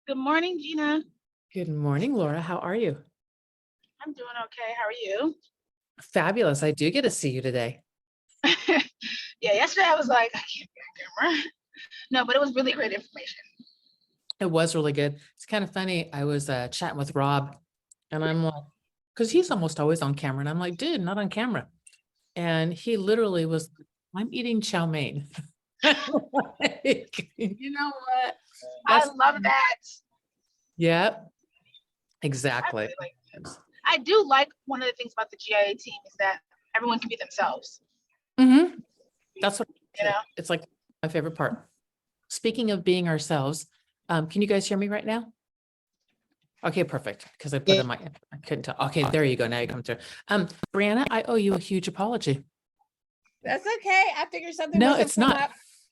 Good morning, Gina. Good morning, Laura. How are you? I'm doing okay. How are you? Fabulous. I do get to see you today. Yeah, yesterday I was like, I can't be on camera. No, but it was really great information. It was really good. It's kind of funny. I was chatting with Rob, and I'm like, because he's almost always on camera, and I'm like, dude, not on camera. And he literally was, I'm eating chow mein. Like, you know what? I That's love that. yeah, I exactly. really like that. I do like one of the things about the GIA team is that everyone can be themselves. hmm That's what You know? it's like my favorite part. Speaking of being ourselves, can you guys hear me right now? Okay, perfect. Because I put in my, I couldn't tell. Okay, there you go. Now you come through. Brianna, I owe you a huge apology. That's okay. I figured something No, wasn't it's come not. up.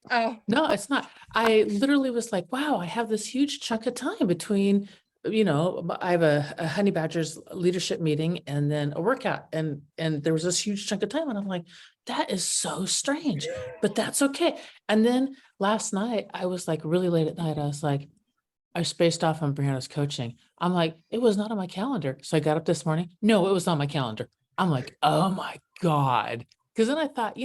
Oh, No, it's not. I literally was like, wow, I have this huge chunk of time between, I have a Honey Badgers leadership meeting and then a workout. And there was this huge chunk of time. And I'm like, that is so strange, but that's okay. And then last night, I was like really late at night. I was like, I spaced off on Brianna's coaching. I'm like, it was not on my calendar. So I got up this morning. No, it was on my calendar. I'm like, oh my God. Because then I thought,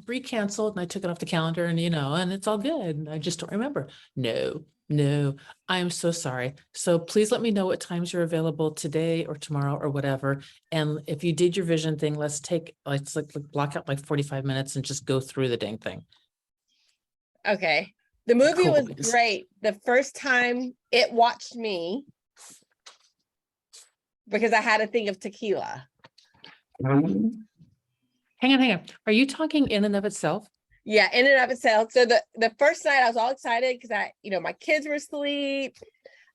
Brie canceled and I took it off the calendar and it's all good. And I just don't remember. No, no, I'm so sorry. So please let me know what times you're available today or tomorrow or whatever. And if you did your vision thing, let's like block out like 45 minutes and just go through the dang thing. okay. The movie Cool. was great. The first time it watched me because I had a thing of tequila. Hang on. Are you talking in and of itself? Yeah, in and of itself. So the first night I was all excited because my kids were asleep.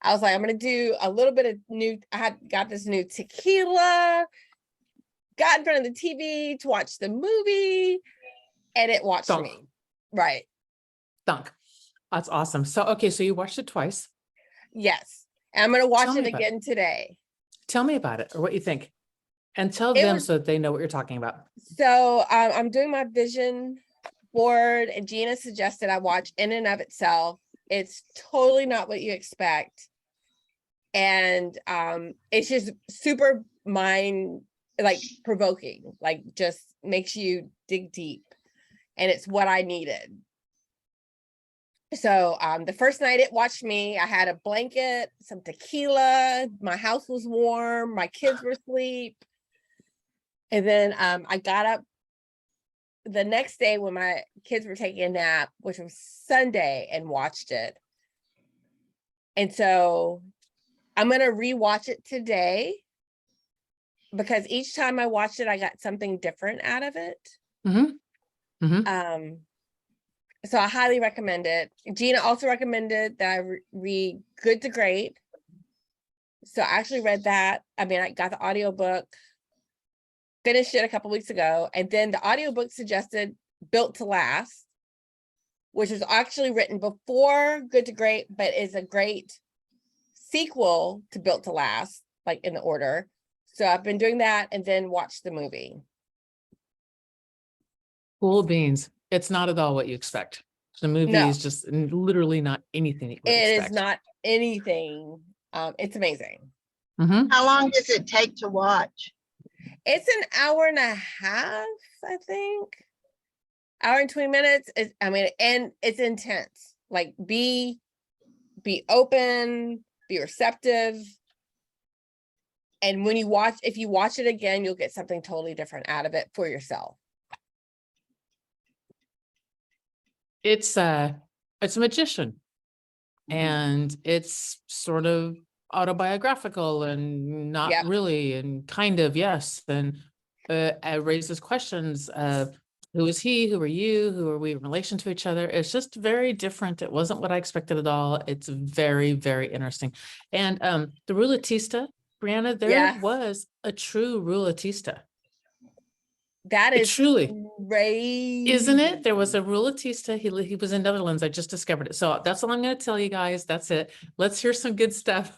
I was like, I'm gonna do a little bit of I had got this new tequila, got in front of the TV to watch the movie, and it watched Thunk. me. Right. Thunk. That's awesome. So, okay, so you watched it twice. Yes. And I'm gonna watch Tell it me about it. again today. Tell me about it or what you think. And tell It them was- so that they know what you're talking about. So I'm doing my vision board, and Gina suggested I watch In and of Itself. It's totally not what you expect, and it's just super mind provoking, like just makes you dig deep, and it's what I needed. So the first night it watched me, I had a blanket, some tequila, my house was warm, my kids were asleep. And then I got up the next day when my kids were taking a nap, which was Sunday, and watched it. And so I'm going to rewatch it today because each time I watched it, I got something different out of it. So I highly recommend it. Gina also recommended that I read Good to Great. So I actually read that. I mean, I got the audiobook, finished it a couple weeks ago, and then the audiobook suggested Built to Last, which was actually written before Good to Great, but is a great sequel to Built to Last, like in the order. So I've been doing that and then watched the movie. Cool beans. It's not at all what you expect. The movie No. is just literally not anything that you would It expect. is not anything. It's amazing. How long does it take to watch? It's an hour and a half, I think. Hour and 20 minutes. And it's intense. Like be open, be receptive. And if you watch it again, you'll get something totally different out of it for yourself. It's a magician. And it's sort of autobiographical and not Yep. really, and kind of, yes. And it raises questions of who is he, who are you, who are we in relation to each other? It's just very different. It wasn't what I expected at all. It's very, very interesting. And the Rulatista, Brianna, there was a true Rulatista. That is truly crazy. Isn't it? There was a Rulatista. He was in Netherlands. I just discovered it. So that's all I'm going to tell you guys. That's it. Let's hear some good stuff.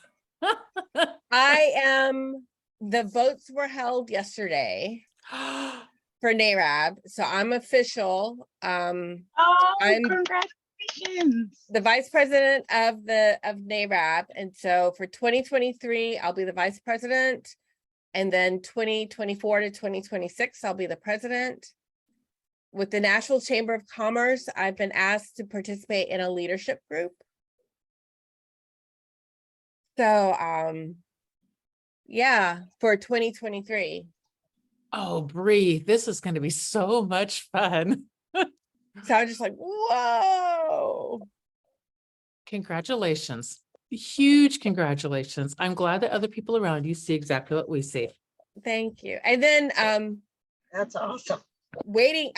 The votes were held yesterday for NARAB. So I'm official. Oh, I'm congratulations. Congratulations. the vice president of NARAB. And so for 2023, I'll be the vice president. And then 2024 to 2026, I'll be the president. With the National Chamber of Commerce, I've been asked to participate in a leadership group. So, yeah, for 2023. Oh, Bree, this is going to be so much fun. So I'm just like, whoa. Congratulations. Huge congratulations. I'm glad that other people around you see exactly what we see. Thank you. And then That's awesome. wait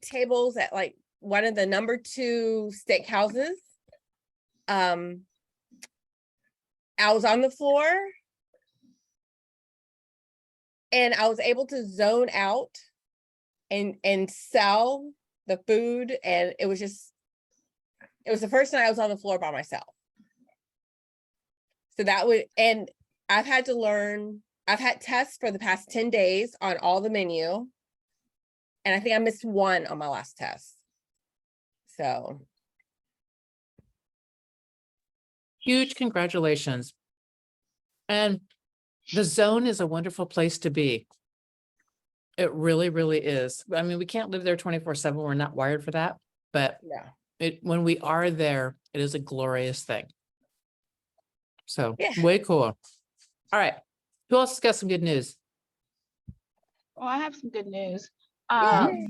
tables at like one of the number 2 steakhouses. I was on the floor and I was able to zone out and sell the food, and it was the first time I was on the floor by myself. So that would, and I've had tests for the past 10 days on all the menu. And I think I missed one on my last test. So. Huge congratulations. And the zone is a wonderful place to be. It really, really is. I mean, we can't live there 24/7. We're not wired for that. But Yeah. when we are there, it is a glorious thing. So Yeah. way cool. All right. Who else has got some good news? Well, I have some good news. Yay.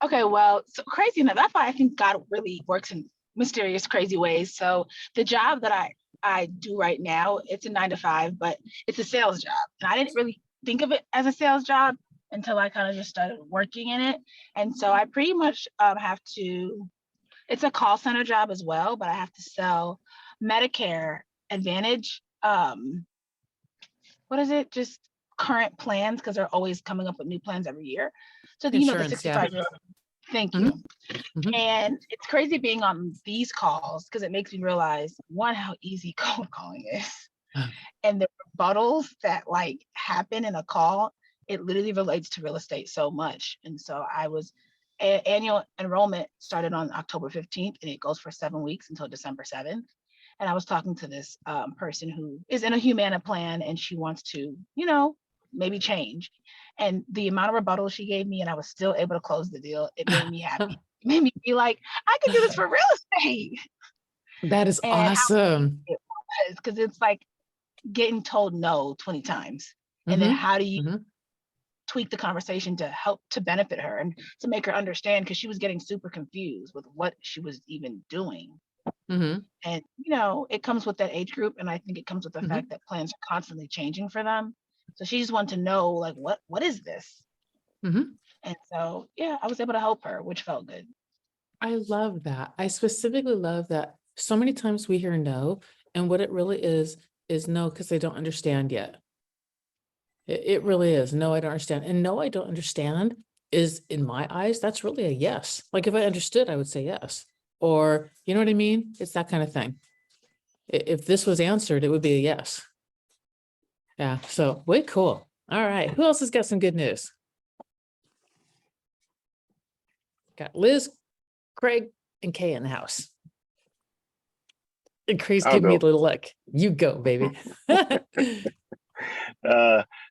Okay, well, so crazy enough, that's why I think God really works in mysterious, crazy ways. So the job that I do right now, it's a 9 to 5, but it's a sales job. And I didn't really think of it as a sales job until I kind of just started working in it. And so I pretty much have to, it's a call center job as well, but I have to sell Medicare Advantage. What is it? Just current plans, because they're always coming up with new plans every year. So the Insurance, 65-year-old. Thank Mhm. you. Mhm. And it's crazy being on these calls because it makes me realize, one, how easy cold calling is. And the rebuttals that like happen in a call, it literally relates to real estate so much. And so annual enrollment started on October 15th and it goes for 7 weeks until December 7th. And I was talking to this person who is in a Humana plan and she wants to, maybe change. And the amount of rebuttals she gave me and I was still able to close the deal, it made me happy. It made me be like, I could do this for real estate. That is And awesome. because it's like getting told no 20 times. And then how do you tweak the conversation to help to benefit her and to make her understand, because she was getting super confused with what she was even doing. Mm-hmm. And it comes with that age group, and I think it comes with the fact that plans are constantly changing for them. So she just wanted to know, like, what is this? And so I was able to help her, which felt good. I love that. I specifically love that so many times we hear no, and what it really is no, because they don't understand yet. It really is. No, I don't understand. And no, I don't understand is, in my eyes, that's really a yes. Like if I understood, I would say yes. Or, you know what I mean? It's that kind of thing. If this was answered, it would be a yes. Yeah. So way cool. All right. Who else has got some good news? Got Liz, Craig, and Kay in the house. And Craig's I'll giving me go. a little look. You go, baby.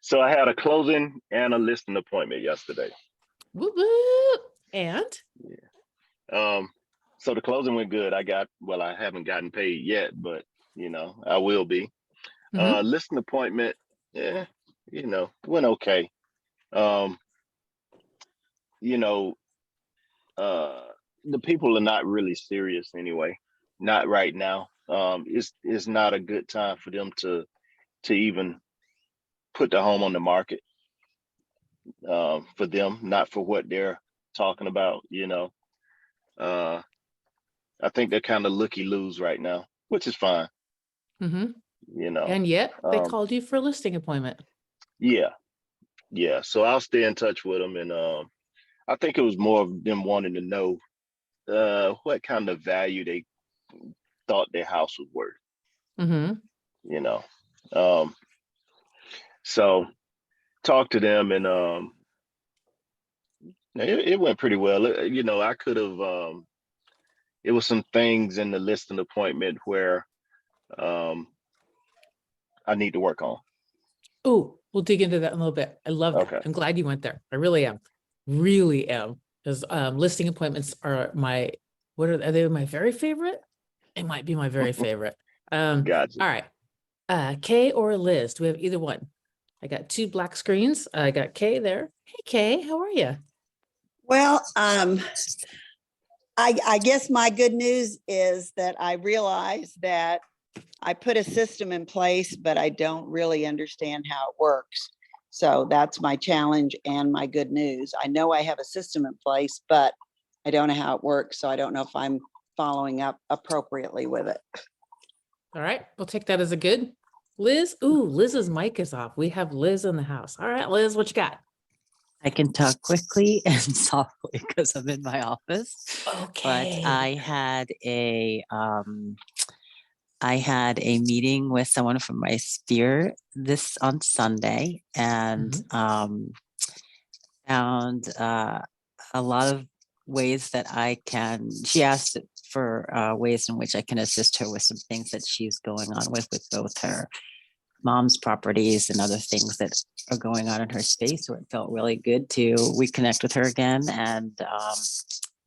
So I had a closing and a listing appointment yesterday. Whoop, whoop. And So the closing went good. I haven't gotten paid yet, but I will be. Listing appointment, went okay. The people are not really serious anyway. Not right now. It's not a good time for them to even put the home on the market. For them, not for what they're talking about. I think they're kind of looky-loos right now, which is fine. And yet they called you for a listing appointment. Yeah. So I'll stay in touch with them, and I think it was more of them wanting to know what kind of value they thought their house was worth. So talk to them, and it went pretty well. I could have it was some things in the listing appointment where I need to work on. Oh, we'll dig into that in a little bit. I love that. Okay. I'm glad you went there. I really am. Really am. Because listing appointments are are they my very favorite? It might be my very favorite. Gotcha. All right. Kay or Liz, do we have either one? I got two black screens. I got Kay there. Hey Kay, how are you? Well, I guess my good news is that I realize that I put a system in place, but I don't really understand how it works. So that's my challenge and my good news. I know I have a system in place, but I don't know how it works. So I don't know if I'm following up appropriately with it. All right, we'll take that as a good. Liz, ooh, Liz's mic is off. We have Liz in the house. All right, Liz, what you got? I can talk quickly and softly because I'm in my office. Okay. But I had a meeting with someone from my sphere this on Sunday and found a lot of ways that I can. She asked for ways in which I can assist her with some things that she's going on with both her mom's properties and other things that are going on in her space. So it felt really good to reconnect with her again and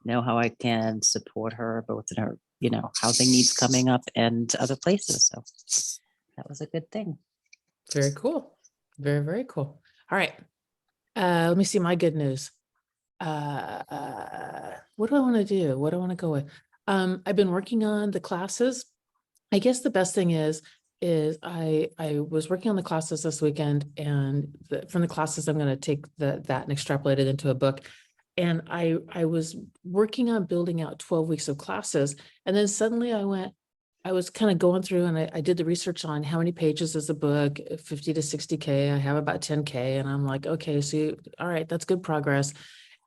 know how I can support her both in her, housing needs coming up and other places. So that was a good thing. Very cool. Very, very cool. All right. Let me see my good news. What do I want to do? What do I want to go with? I've been working on the classes. I guess the best thing is I was working on the classes this weekend, and from the classes I'm going to take that and extrapolate it into a book. And I was working on building out 12 weeks of classes, and then suddenly I was kind of going through and I did the research on how many pages is a book, 50 to 60K. I have about 10K, and I'm like, okay, so all right, that's good progress.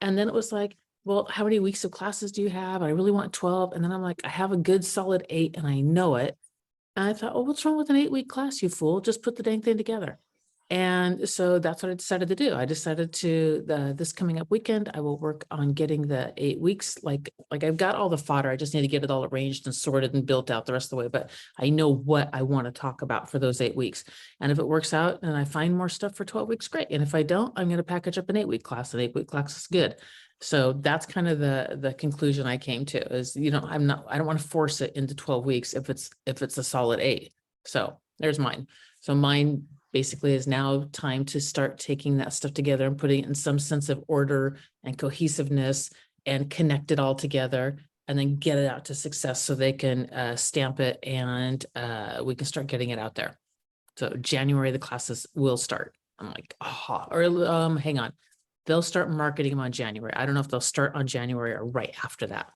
And then it was like, well, how many weeks of classes do you have? I really want 12. And then I'm like, I have a good solid 8 and I know it. And I thought, oh, what's wrong with an 8-week class, you fool? Just put the dang thing together. And so that's what I decided to do. I decided to this coming up weekend, I will work on getting the 8 weeks. Like I've got all the fodder. I just need to get it all arranged and sorted and built out the rest of the way. But I know what I want to talk about for those 8 weeks. And if it works out and I find more stuff for 12 weeks, great. And if I don't, I'm going to package up an 8-week class. An 8-week class is good. So that's kind of the conclusion I came to is, I don't want to force it into 12 weeks if it's a solid 8. So there's mine. So mine basically is now time to start taking that stuff together and putting it in some sense of order and cohesiveness and connect it all together and then get it out to success so they can stamp it and we can start getting it out there. So January, the classes will start. I'm like, hang on. They'll start marketing them on January. I don't know if they'll start on January or right after that.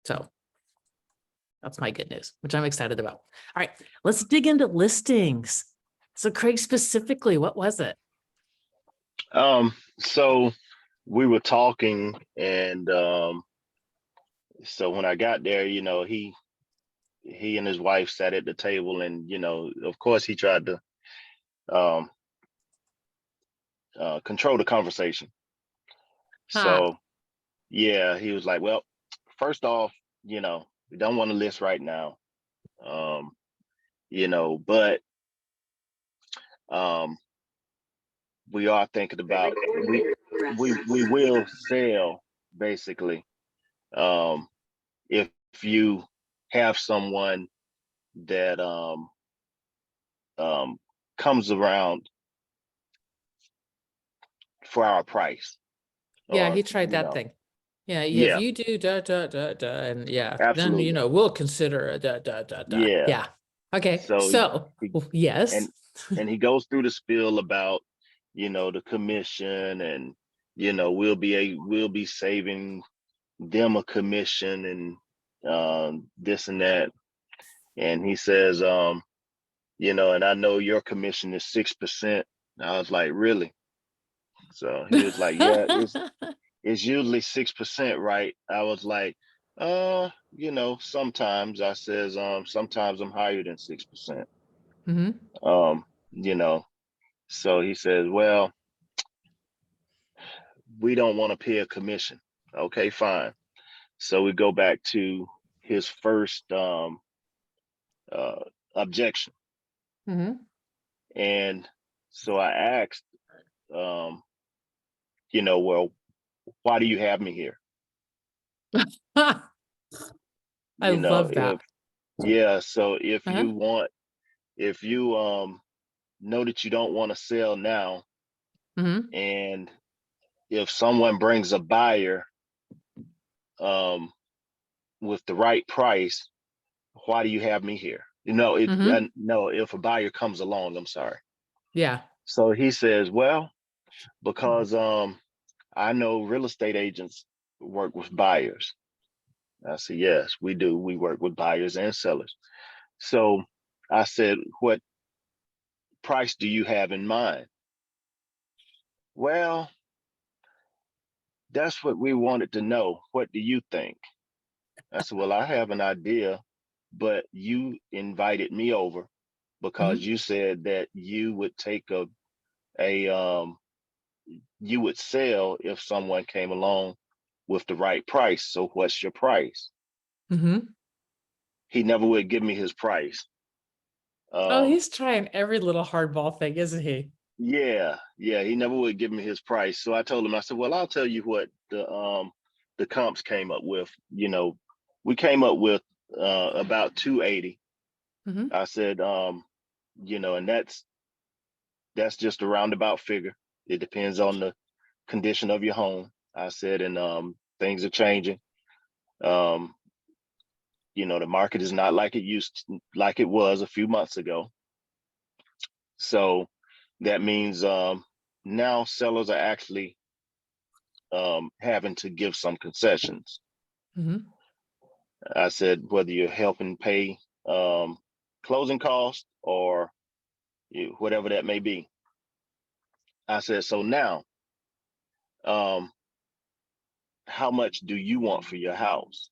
So that's my good news, which I'm excited about. All right, let's dig into listings. So Craig, specifically, what was it? So we were talking and so when I got there, he and his wife sat at the table and, of course he tried to control the conversation. So yeah, he was like, well, first off, we don't want to list right now. But we are thinking about we will sell basically if you have someone that comes around for our price. Yeah, or, he tried that thing. Yeah, Yeah. if you do and Absolutely. then we'll consider a Yeah. Yeah. Okay. So yes. and he goes through the spiel about the commission and we'll be saving them a commission and this and that. And he says, and I know your commission is 6%. I was like, really? So he was like, yeah, it's usually 6%, right? I was like, sometimes. I says, sometimes I'm higher than 6%. So he says, well, we don't want to pay a commission. Okay, fine. So we go back to his first objection. Mhm. And so I asked, well, why do you have me here? I You know, love if that. yeah, so Uh-huh. if you know that you don't want to sell now, Mhm. and if someone brings a buyer um with the right price, why do you have me here? Mhm. No, if a buyer comes along, I'm sorry. Yeah. So he says, well, because I know real estate agents work with buyers. I said, yes, we do. We work with buyers and sellers. So I said, what price do you have in mind? Well, that's what we wanted to know. What do you think? I said, well, I have an idea, but you invited me over because Mhm. you said that you would take a you would sell if someone came along with the right price. So what's your price? Mhm. He never would give me his price. Oh, Um, he's trying every little hardball thing, isn't he? yeah, he never would give me his price. So I told him, I said, well, I'll tell you what the comps came up with. We came up with about 280. Mhm. I said, and that's just a roundabout figure. It depends on the condition of your home. I said, and things are changing. Um, the market is not like it was a few months ago. So that means now sellers are actually having to give some concessions. Mhm. I said, whether you're helping pay closing costs or whatever that may be. I said, so now, um, how much do you want for your house?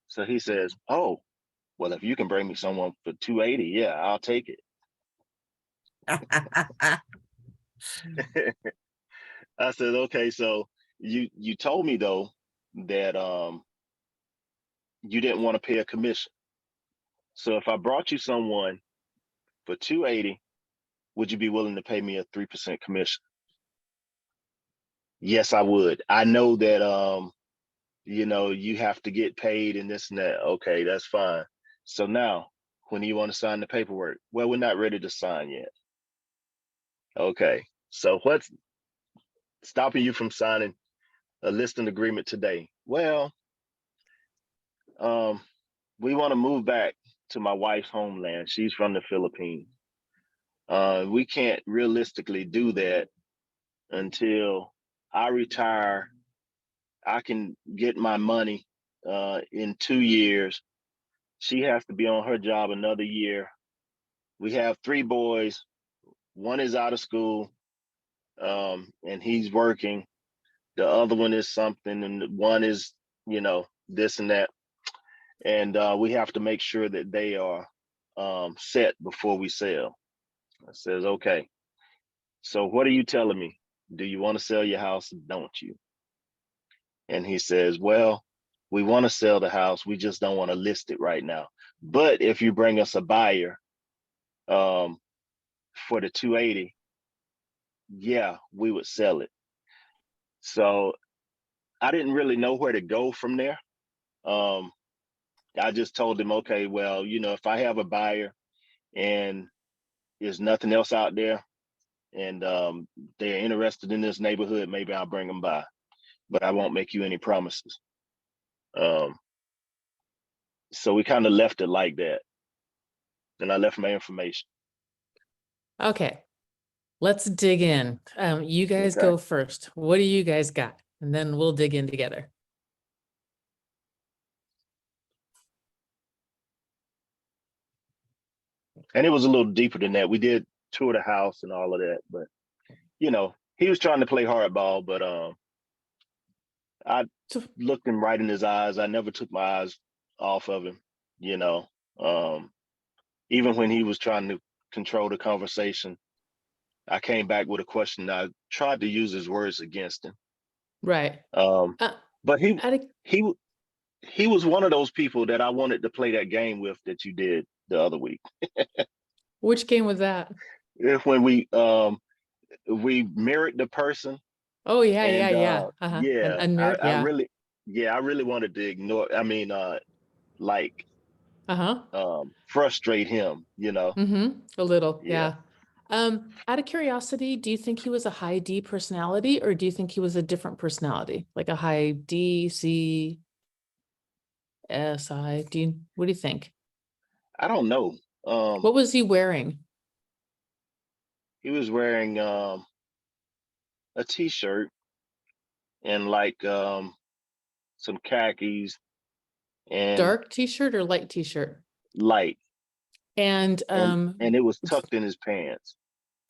So he says, oh, well, if you can bring me someone for 280, yeah, I'll take it. I said, okay, so you told me though that you didn't want to pay a commission. So if I brought you someone for 280, would you be willing to pay me a 3% commission? Yes, I would. I know that you have to get paid and this and that. Okay, that's fine. So now, when do you want to sign the paperwork? Well, we're not ready to sign yet. Okay. So what's stopping you from signing a listing agreement today? Well, um, we want to move back to my wife's homeland. She's from the Philippines. We can't realistically do that until I retire. I can get my money in 2 years. She has to be on her job another year. We have 3 boys. One is out of school, and he's working. The other one is something, and one is, this and that. And we have to make sure that they are set before we sell. I says, okay. So what are you telling me? Do you want to sell your house? Don't you? And he says, well, we want to sell the house. We just don't want to list it right now. But if you bring us a buyer um, for the 280, yeah, we would sell it. So I didn't really know where to go from there. Um, I just told him, okay, well, if I have a buyer and there's nothing else out there and they're interested in this neighborhood, maybe I'll bring them by, but I won't make you any promises. Um, so we kind of left it like that. And I left my information. Okay. Let's dig in. You guys Okay. go first. What do you guys got? And then we'll dig in together. And it was a little deeper than that. We did tour the house and all of that, but he was trying to play hardball, but I So, looked him right in his eyes. I never took my eyes off of him, you know. Even when he was trying to control the conversation, I came back with a question. I tried to use his words against him. right. Um, Uh, but he out of, he he was one of those people that I wanted to play that game with that you did the other week. Which game was that? If when we mirrored the person Oh, yeah, yeah, and yeah. Uh-huh. And yeah, unmarried, I yeah. really yeah, I really wanted to ignore, I mean like Uh-huh. frustrate him, you know. Mm-hmm. A little, Yeah. yeah. Out of curiosity, do you think he was a high D personality, or do you think he was a different personality? Like a high D, C, S, I? What do you think? I don't know. What was he wearing? He was wearing a t-shirt and like some khakis and Dark t-shirt or light t-shirt? light, And and it was tucked in his pants.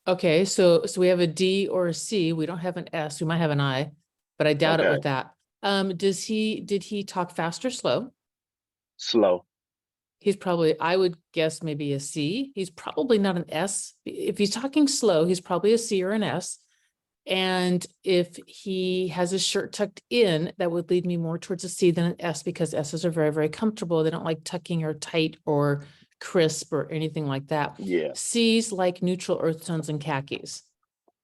okay, so we have a D or a C. We don't have an S. We might have an I, but I doubt it Okay. with that. Did he talk fast or slow? Slow. He's probably, I would guess maybe a C. He's probably not an S. If he's talking slow, he's probably a C or an S. And if he has his shirt tucked in, that would lead me more towards a C than an S, because S's are very, very comfortable. They don't like tucking or tight or crisp or anything like that. Yeah. C's like neutral earth tones and khakis.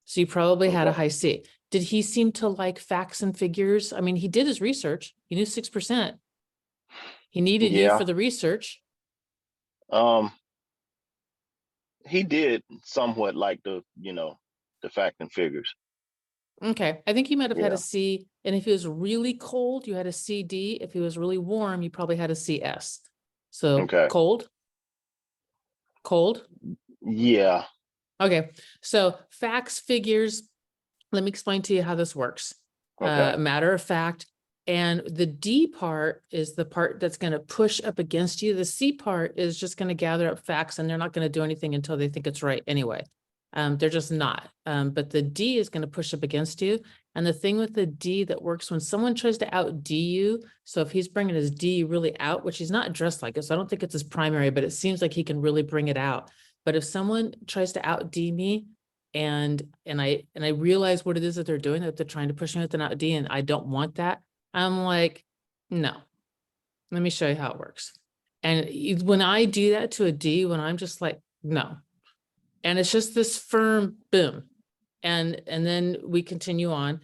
So you probably had a Okay. high C. Did he seem to like facts and figures? I mean, he did his research. He knew 6%. He needed you Yeah. for the research. Um, he did somewhat like the fact and figures. Okay, I think you might have had Yeah. a C, and if it was really cold, you had a CD. If it was really warm, you probably had a CS. So Okay. cold, cold. Yeah. Okay, so facts, figures. Let me explain to you how this works. Okay. Matter of fact, and the D part is the part that's going to push up against you. The C part is just going to gather up facts, and they're not going to do anything until they think it's right anyway. They're just not. But the D is going to push up against you. And the thing with the D that works when someone tries to out D you, so if he's bringing his D really out, which he's not dressed like it, so I don't think it's his primary, but it seems like he can really bring it out. But if someone tries to out D me, and I realize what it is that they're doing, that they're trying to push me with an out D, and I don't want that, I'm like, no, let me show you how it works. And when I do that to a D, when I'm just like, no, and it's just this firm boom, and then we continue on,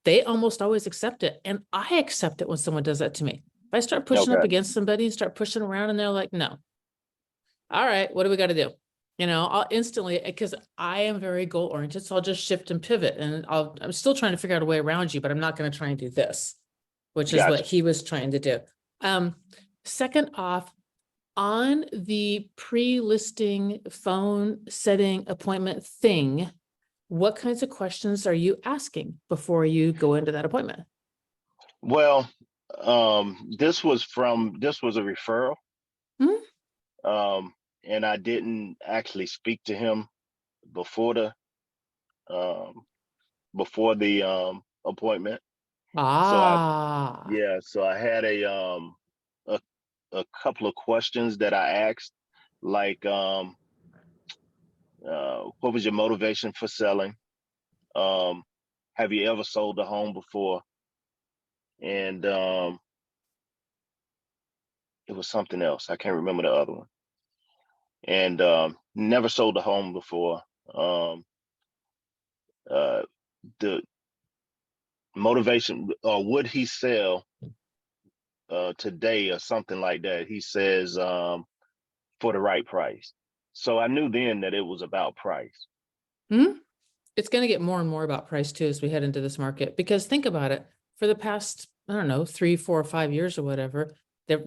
they almost always accept it, and I accept it when someone does that to me. If I start pushing up Okay. against somebody and start pushing around, and they're like, no, all right, what do we got to do? You know, I'll instantly, because I am very goal oriented, so I'll just shift and pivot, and I'm still trying to figure out a way around you, but I'm not going to try and do this, which is what Gotcha. he was trying to do. Second off, on the pre-listing phone setting appointment thing, what kinds of questions are you asking before you go into that appointment? Well, this was a referral. Hmm? And I didn't actually speak to him before the appointment. So I had a couple of questions that I asked, like what was your motivation for selling? Have you ever sold a home before? And it was something else. I can't remember the other one. And never sold a home before. The motivation, or would he sell today or something like that? He says for the right price. So I knew then that it was about price. It's going to get more and more about price too as we head into this market, because think about it, for the past, I don't know, 3, 4, or 5 years or whatever,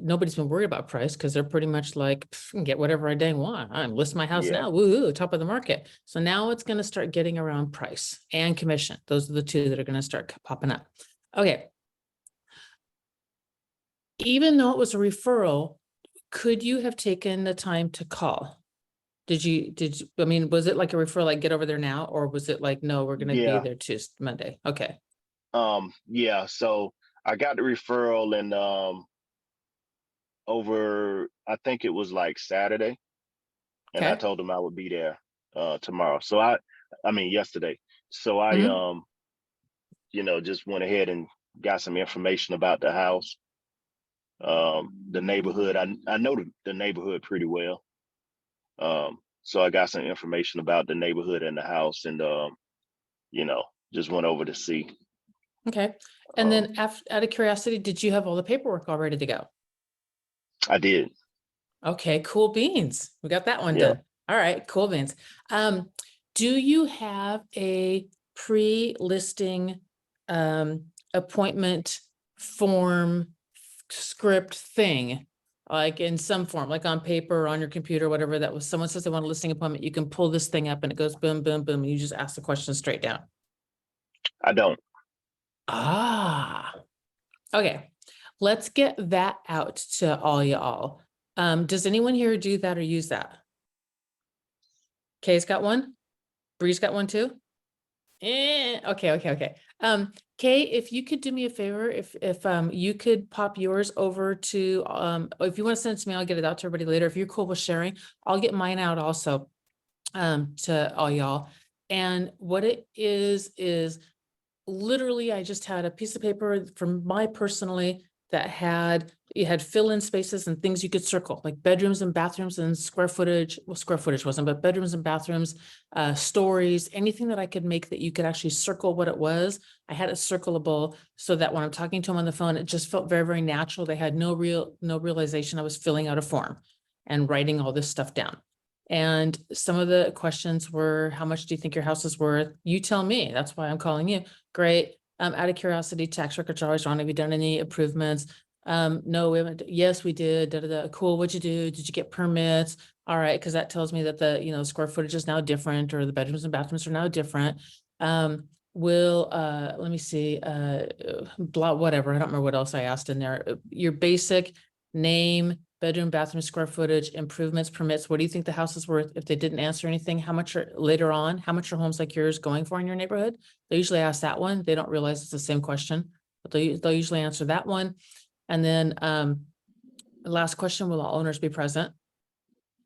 nobody's been worried about price, because they're pretty much like, get whatever I dang want. I'm list my house Yeah. now, woo, top of the market. So now it's going to start getting around price and commission. Those are the two that are going to start popping up. Okay. Even though it was a referral, could you have taken the time to call? I mean, was it like a referral, like get over there now? Or was it like, no, we're going to be Yeah. there Tuesday, Monday? Okay. Yeah. So I got the referral and over, I think it was like Saturday. And I Okay. told him I would be there tomorrow. So I mean yesterday. So I Mhm. just went ahead and got some information about the house. The neighborhood, I know the neighborhood pretty well. So I got some information about the neighborhood and the house, and you know, just went over to see. Okay. And then out of curiosity, did you have all the paperwork all ready to go? I did. Okay, cool beans. We got that one Yeah. done. All right, cool beans. Do you have a pre-listing appointment form script thing? Like in some form, like on paper or on your computer, whatever that was, someone says they want a listing appointment, you can pull this thing up and it goes boom, boom, boom, and you just ask the question straight down. I don't. Ah, okay. Let's get that out to all y'all. Does anyone here do that or use that? Kay's got one. Bree's got one too. Okay. Kay, if you could do me a favor, if you could pop yours over to if you want to send it to me, I'll get it out to everybody later. If you're cool with sharing, I'll get mine out also to all y'all. And what it is literally I just had a piece of paper from my personally that had fill-in spaces and things you could circle, like bedrooms and bathrooms and square footage. Well, square footage wasn't, but bedrooms and bathrooms, stories, anything that I could make that you could actually circle what it was. I had it circleable so that when I'm talking to them on the phone, it just felt very, very natural. They had no realization I was filling out a form and writing all this stuff down. And some of the questions were, how much do you think your house is worth? You tell me. That's why I'm calling you. Great. Out of curiosity, tax records are always wrong. Have you done any improvements? No, we haven't. Yes, we did. Cool. What'd you do? Did you get permits? All right, because that tells me that the square footage is now different, or the bedrooms and bathrooms are now different. Let me see, blah, whatever. I don't remember what else I asked in there. Your basic name, bedroom, bathroom, square footage, improvements, permits. What do you think the house is worth? If they didn't answer anything, how much are later on, how much are homes like yours going for in your neighborhood? They usually ask that one. They don't realize it's the same question, but they'll usually answer that one. And then the last question, will all owners be present?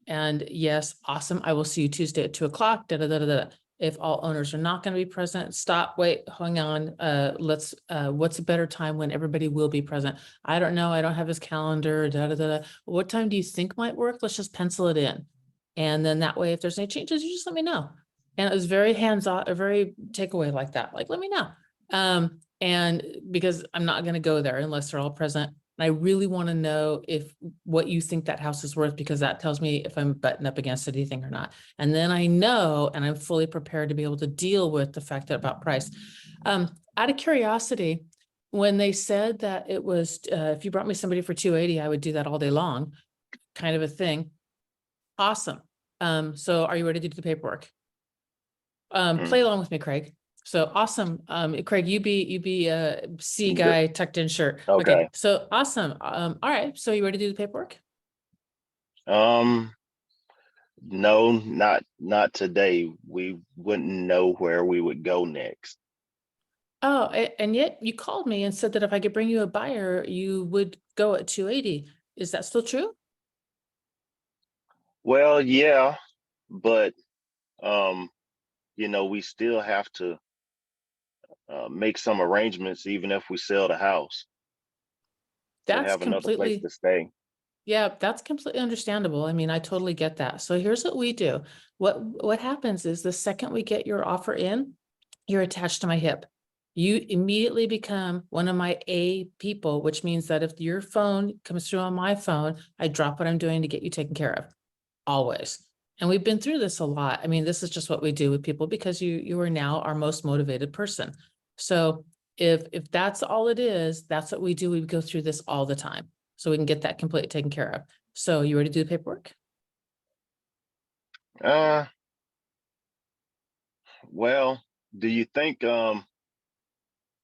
And yes, awesome. I will see you Tuesday at 2:00. If all owners are not going to be present, stop, wait, hang on. What's a better time when everybody will be present? I don't know. I don't have his calendar. What time do you think might work? Let's just pencil it in. And then that way, if there's any changes, you just let me know. And it was very hands-on, a very takeaway like that. Like, let me know. And because I'm not going to go there unless they're all present. And I really want to know what you think that house is worth, because that tells me if I'm butting up against anything or not. And then I know, and I'm fully prepared to be able to deal with the fact that about price. Out of curiosity, when they said that it was, if you brought me somebody for 280, I would do that all day long, kind of a thing. Awesome. So are you ready to do the paperwork? Play along with me, Craig. So awesome. Craig, you be a C guy tucked in shirt. Okay. So awesome. All right. So you ready to do the paperwork? No, not today. We wouldn't know where we would go next. Oh, and yet you called me and said that if I could bring you a buyer, you would go at 280. Is that still true? Well, yeah, but we still have to make some arrangements, even if we sell the house, to That's have another place completely, to stay. yeah, that's completely understandable. I mean, I totally get that. So here's what we do. What happens is the second we get your offer in, you're attached to my hip. You immediately become one of my A people, which means that if your phone comes through on my phone, I drop what I'm doing to get you taken care of. Always. And we've been through this a lot. I mean, this is just what we do with people, because you are now our most motivated person. So if that's all it is, that's what we do. We go through this all the time, so we can get that completely taken care of. So you ready to do the paperwork? Well, do you think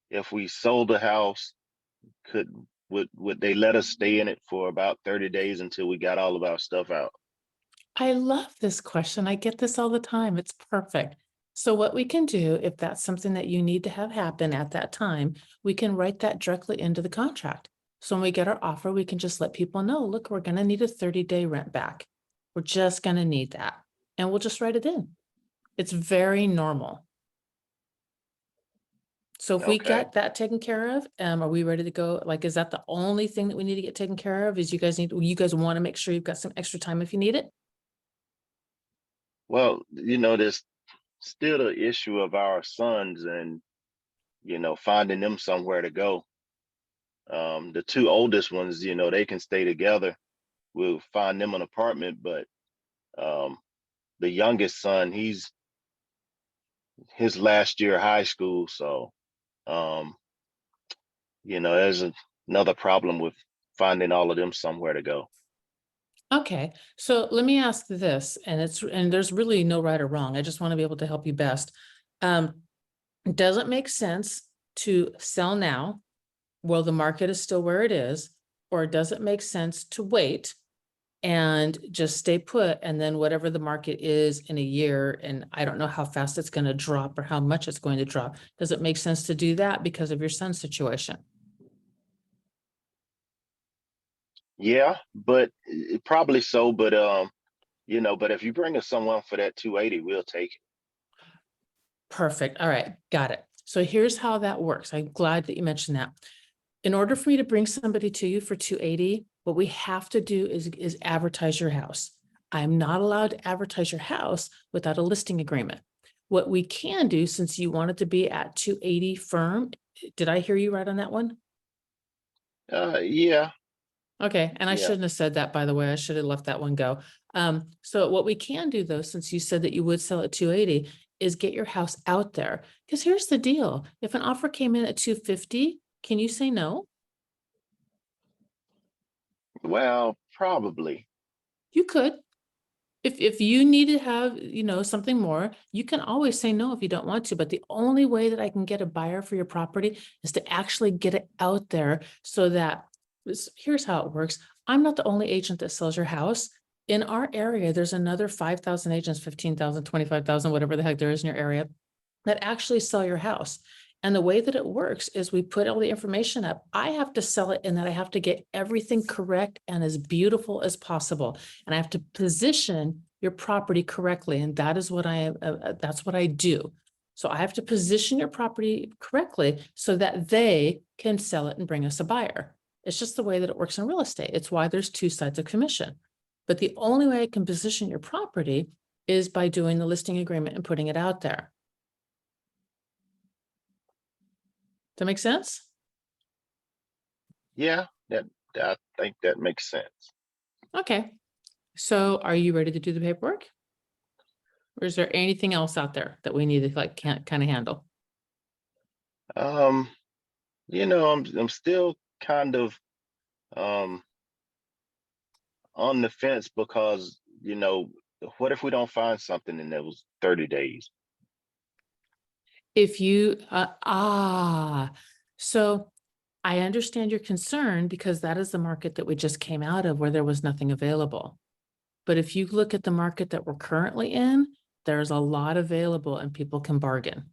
if we sold the house, would they let us stay in it for about 30 days until we got all of our stuff out? I love this question. I get this all the time. It's perfect. So what we can do, if that's something that you need to have happen at that time, we can write that directly into the contract. So when we get our offer, we can just let people know, look, we're going to need a 30-day rent back. We're just going to need that. And we'll just write it in. It's very normal. So if we Okay. got that taken care of, are we ready to go? Like, is that the only thing that we need to get taken care of? Is you guys want to make sure you've got some extra time if you need it? Well, there's still the issue of our sons and, finding them somewhere to go. The two oldest ones, they can stay together. We'll find them an apartment, but the youngest son, he's his last year of high school. So, um, there's another problem with finding all of them somewhere to go. Okay, so let me ask this, and there's really no right or wrong. I just want to be able to help you best. Does it make sense to sell now while the market is still where it is? Or does it make sense to wait and just stay put, and then whatever the market is in a year, and I don't know how fast it's going to drop or how much it's going to drop. Does it make sense to do that because of your son's situation? Yeah, but probably so. But but if you bring us someone for that 280, we'll take it. Perfect. All right, got it. So here's how that works. I'm glad that you mentioned that. In order for me to bring somebody to you for 280, what we have to do is advertise your house. I'm not allowed to advertise your house without a listing agreement. What we can do, since you wanted to be at 280 firm, did I hear you right on that one? Yeah, Okay, and I yeah. shouldn't have said that, by the way. I should have left that one go. So what we can do though, since you said that you would sell at 280, is get your house out there. Because here's the deal. If an offer came in at 250, can you say no? Well, probably. You could. If you need to have, something more, you can always say no if you don't want to. But the only way that I can get a buyer for your property is to actually get it out there so that here's how it works. I'm not the only agent that sells your house. In our area, there's another 5,000 agents, 15,000, 25,000, whatever the heck there is in your area that actually sell your house. And the way that it works is we put all the information up. I have to sell it in that I have to get everything correct and as beautiful as possible. And I have to position your property correctly. And that is what that's what I do. So I have to position your property correctly so that they can sell it and bring us a buyer. It's just the way that it works in real estate. It's why there's two sides of commission. But the only way I can position your property is by doing the listing agreement and putting it out there. That make sense? Yeah, I think that makes sense. Okay. So are you ready to do the paperwork? Or is there anything else out there that we need to kind of handle? I'm still kind of on the fence because, what if we don't find something in those 30 days? If you, so I understand your concern because that is the market that we just came out of where there was nothing available. But if you look at the market that we're currently in, there's a lot available and people can bargain.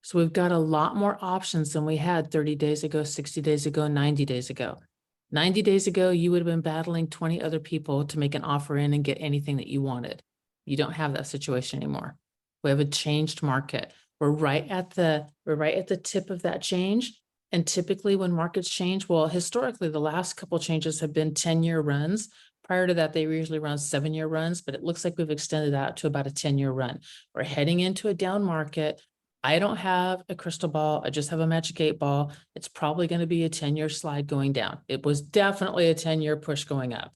So we've got a lot more options than we had 30 days ago, 60 days ago, 90 days ago. 90 days ago, you would have been battling 20 other people to make an offer in and get anything that you wanted. You don't have that situation anymore. We have a changed market. We're right at the tip of that change. And typically when markets change, well, historically, the last couple changes have been 10-year runs. Prior to that, they were usually around 7-year runs, but it looks like we've extended that to about a 10-year run. We're heading into a down market. I don't have a crystal ball. I just have a magic 8-ball. It's probably going to be a 10-year slide going down. It was definitely a 10-year push going up.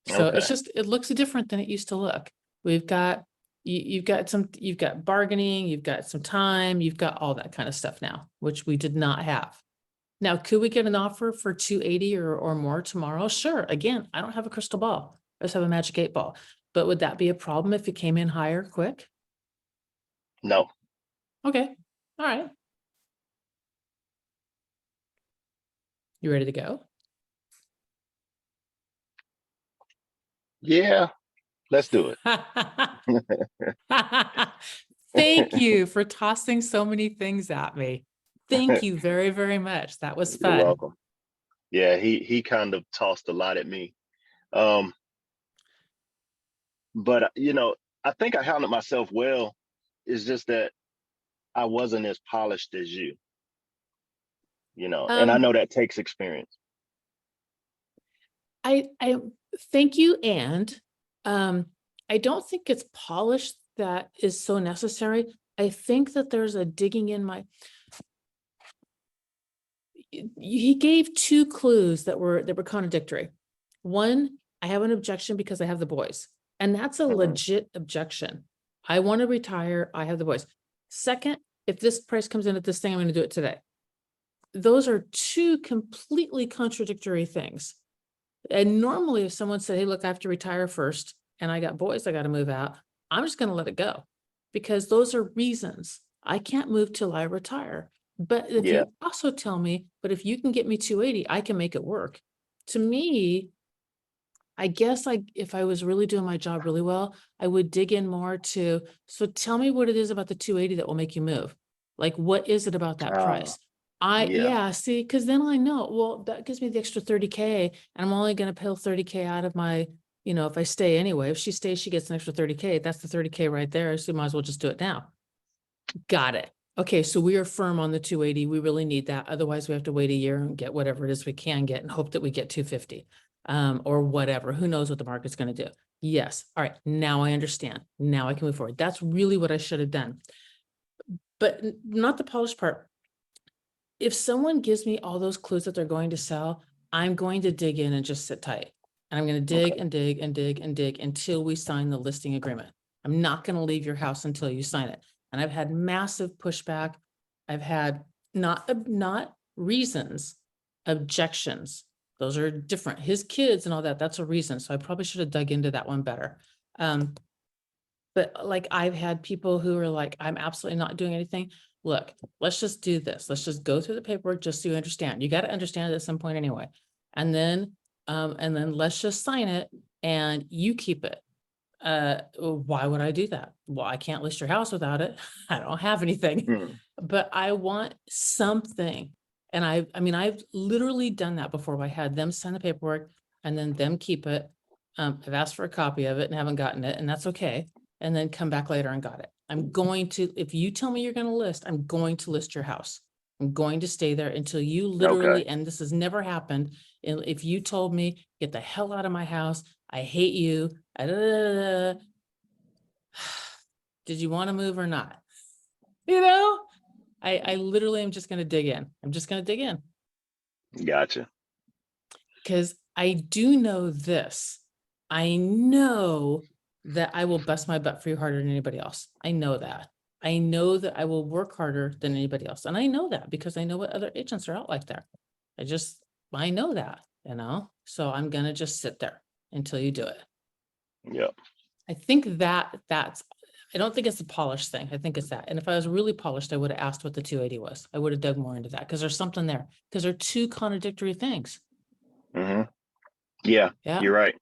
So Okay. it looks different than it used to look. We've got, you've got bargaining, you've got some time, you've got all that kind of stuff now, which we did not have. Now, could we get an offer for 280 or more tomorrow? Sure. Again, I don't have a crystal ball. I just have a magic 8-ball. But would that be a problem if it came in higher quick? No. Okay. All right. You ready to go? Yeah, let's do it. Thank you for tossing so many things at me. Thank you very, very much. That was You're fun. welcome. Yeah, he kind of tossed a lot at me. But I think I handled myself well. It's just that I wasn't as polished as you. You know, and I Um, know that takes experience. I thank you. And I don't think it's polished that is so necessary. I think that there's a digging in my. He gave two clues that were contradictory. One, I have an objection because I have the boys, and that's a Mhm. legit objection. I want to retire. I have the boys. Second, if this price comes in at this thing, I'm going to do it today. Those are two completely contradictory things. And normally if someone said, hey, look, I have to retire first and I got boys, I got to move out, I'm just going to let it go because those are reasons. I can't move till I retire. But if Yeah. you also tell me, but if you can get me 280, I can make it work. To me, I guess if I was really doing my job really well, I would dig in more to, so tell me what it is about the 280 that will make you move. Like, what is it about that price? Yeah. See, because then I know, well, that gives me the extra 30K and I'm only going to pay 30K out of my, if I stay anyway, if she stays, she gets an extra 30K. That's the 30K right there. So you might as well just do it now. Got it. Okay. So we are firm on the 280. We really need that. Otherwise we have to wait a year and get whatever it is we can get and hope that we get 250 or whatever. Who knows what the market's going to do? Yes. All right. Now I understand. Now I can move forward. That's really what I should have done. But not the polished part. If someone gives me all those clues that they're going to sell, I'm going to dig in and just sit tight. And I'm going to dig Okay. and dig and dig and dig until we sign the listing agreement. I'm not going to leave your house until you sign it. And I've had massive pushback. I've had not reasons, objections. Those are different. His kids and all that, that's a reason. So I probably should have dug into that one better. But like I've had people who are like, I'm absolutely not doing anything. Look, let's just do this. Let's just go through the paperwork just so you understand. You got to understand it at some point anyway. And then let's just sign it and you keep it. Why would I do that? Well, I can't list your house without it. I don't have anything, Mhm. but I want something. And I've literally done that before. I had them sign the paperwork and then them keep it. I've asked for a copy of it and haven't gotten it, and that's okay. And then come back later and got it. I'm going to, if you tell me you're going to list, I'm going to list your house. I'm going to stay there until you literally, and this has never happened. And if you told me, get the hell out of my house, I hate you. Did you want to move or not? I literally am just going to dig in. I'm just going to dig in. Gotcha. Because I do know this. I know that I will bust my butt for you harder than anybody else. I know that. I know that I will work harder than anybody else. And I know that because I know what other agents are out like there. I know that, so I'm going to just sit there until you do it. Yeah. I think I don't think it's a polished thing. I think it's that. And if I was really polished, I would have asked what the 280 was. I would have dug more into that because there's something there because they're two contradictory things. Mm-hmm. Yeah, Yeah. you're right.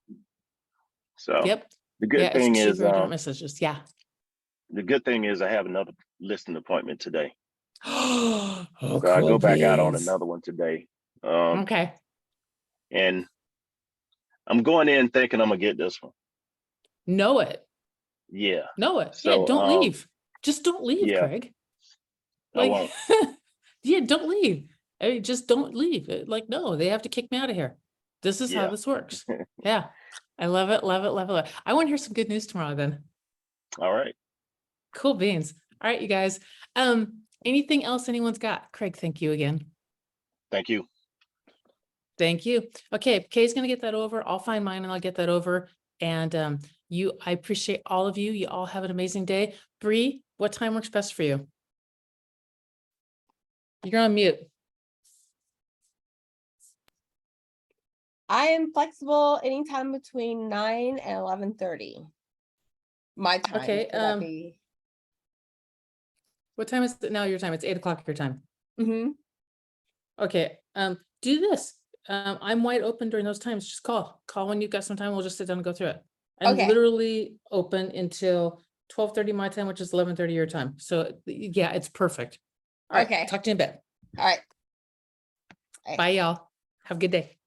So Yep. the good Yeah. thing It's two is, very different messages. Yeah. the good thing is I have another listing appointment today. Oh, So I go back out on beans. another one today. Okay. And I'm going in thinking I'm gonna get this one. Know it. Yeah. Know it. So, Yeah. Don't leave. Just don't leave, yeah, Craig. I won't. Yeah, don't leave. Hey, just don't leave. Like, no, they have to kick me out of here. This is how Yeah. this works. Yeah. I love it. Love it. Love it. Love it. I want to hear some good news tomorrow then. All right. Cool beans. All right, you guys. Anything else anyone's got? Craig, thank you again. Thank you. Thank you. Okay, Kay's gonna get that over. I'll find mine and I'll get that over. And I appreciate all of you. You all have an amazing day. Bree, what time works best for you? You're on mute. I am flexible anytime between 9 and 11:30. My time. Okay, Would that be? What time is it now? Your time? It's 8 o'clock your time. Mm-hmm. Okay, do this. I'm wide open during those times. Just call when you've got some time. We'll just sit down and go through it. I'm Okay. literally open until 12:30 my time, which is 11:30 your time. So yeah, it's perfect. All right, Okay. talk to you in a bit. All right. Bye, y'all. Have a good day.